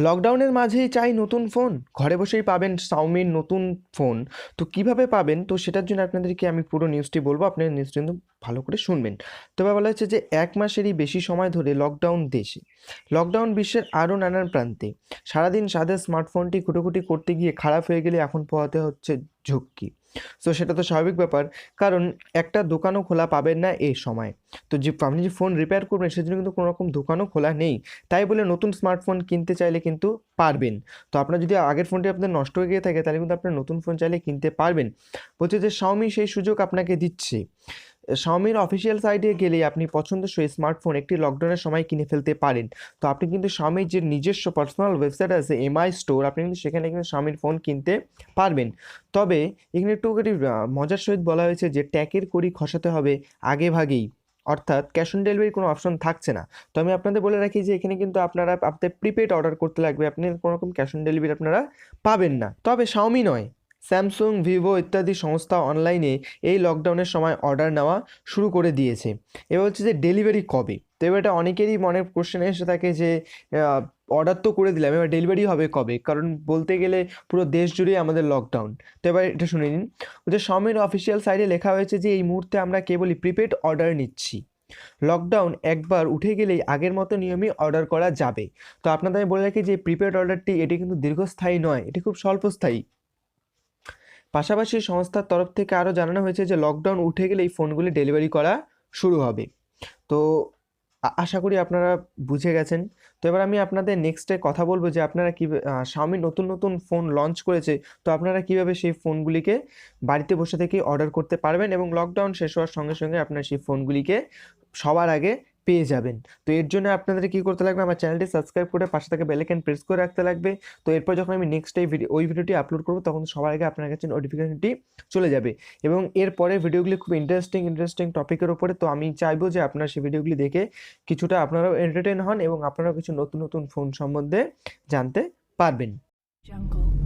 লকডাউনের মাঝেই চাই নতুন ফোন, ঘরে বসেই পাবেন Xiaomi-র নতুন ফোন। তো কিভাবে পাবেন? তো সেটার জন্য আপনাদেরকে আমি পুরো নিউজটি বলবো, আপনারা নিউজটি কিন্তু ভালো করে শুনবেন। তবে বলা হচ্ছে যে ১ মাসেরই বেশি সময় ধরে লকডাউন দেশে। লকডাউন বিশ্বের আরও নানান প্রান্তে। সারাদিন সাধে স্মার্টফোনটি খুঁটোখুঁটি করতে গিয়ে খারাপ হয়ে গেলে এখন পোহাতে হচ্ছে ঝক্কি। সো সেটা তো স্বাভাবিক ব্যাপার, কারণ একটা দোকানও খোলা পাবেন না এই সময়। তো আপনি যে ফোন রিপেয়ার করবেন সেজন্য কিন্তু কোনো রকম দোকানও খোলা নেই। তাই বলে নতুন স্মার্টফোন কিনতে চাইলে কিন্তু পারবেন। তো আপনার যদি আগের ফোনটি আপনাদের নষ্ট হয়ে গিয়ে থাকে তাহলে কিন্তু আপনার নতুন ফোন চাইলে কিনতে পারবেন। বলছে যে Xiaomi সেই সুযোগ আপনাকে দিচ্ছে। Xiaomi-র অফিসিয়াল সাইটে গেলেই আপনি পছন্দসই স্মার্টফোন একটি লকডাউনের সময় কিনে ফেলতে পারেন। তো আপনি কিন্তু Xiaomi-র যে নিজস্ব পার্সোনাল ওয়েবসাইট আছে MI স্টোর, আপনি কিন্তু সেখানে কিন্তু Xiaomi-র ফোন কিনতে পারবেন। তবে এখানে একটু মজার সহিত বলা হয়েছে যে ট্যাগের কড়ি খসাতে হবে আগেভাগেই। অর্থাৎ ক্যাশ অন ডেলিভারির কোনো অপশন থাকছে না। তো আমি আপনাদের বলে রাখি যে এখানে কিন্তু আপনারা আপনাদের প্রিপেড অর্ডার করতে লাগবে। আপনি কোনো রকম ক্যাশ অন ডেলিভারি আপনারা পাবেন না। তবে Xiaomi নয়, স্যামসুং, ভিভো ইত্যাদি সংস্থা অনলাইনে এই লকডাউনের সময় অর্ডার নেওয়া শুরু করে দিয়েছে। এবার হচ্ছে যে ডেলিভারি কবে? তো এবার এটা অনেকেরই মনে কোশ্চেন এসে থাকে যে অর্ডার তো করে দিলাম, এবার ডেলিভারি হবে কবে? কারণ বলতে গেলে পুরো দেশ জুড়েই আমাদের লকডাউন। তো এবার এটা শুনে নিন। ওদের Xiaomi-র অফিসিয়াল সাইটে লেখা হয়েছে যে এই মুহূর্তে আমরা কেবলই প্রিপেড অর্ডার নিচ্ছি। লকডাউন একবার উঠে গেলেই আগের মতো নিয়মই অর্ডার করা যাবে। তো আপনাদের আমি বলে রাখি যে প্রিপেড অর্ডারটি এটি কিন্তু দীর্ঘস্থায়ী নয়, এটি খুব স্বল্পস্থায়ী। পাশাপাশি সংস্থার তরফ থেকে আরও জানানো হয়েছে যে লকডাউন উঠে গেলে এই ফোনগুলি ডেলিভারি করা শুরু হবে। তো আশা করি আপনারা বুঝে গেছেন। তো এবার আমি আপনাদের নেক্সটে কথা বলবো যে আপনারা Xiaomi নতুন নতুন ফোন লঞ্চ করেছে। তো আপনারা কীভাবে সেই ফোনগুলিকে বাড়িতে বসে থেকেই অর্ডার করতে পারবেন এবং লকডাউন শেষ হওয়ার সঙ্গে সঙ্গে আপনারা সেই ফোনগুলিকে সবার আগে পেয়ে যাবেন। তো এর জন্য আপনাদের কী করতে লাগবে, আমার চ্যানেলটি সাবস্ক্রাইব করে পাশে থাকা বেল আইকন প্রেস করে রাখতে লাগবে। তো এরপর যখন আমি নেক্সট ওই ভিডিওটি আপলোড করবো তখন সবার আগে আপনার কাছে নোটিফিকেশনটি চলে যাবে। এবং এরপরে ভিডিওগুলি খুব ইন্টারেস্টিং টপিকের ওপরে। তো আমি চাইবো যে আপনারা সেই ভিডিওগুলি দেখে কিছুটা আপনারাও এন্টারটেইন হন এবং আপনারাও কিছু নতুন নতুন ফোন সম্বন্ধে জানতে পারবেন। jungle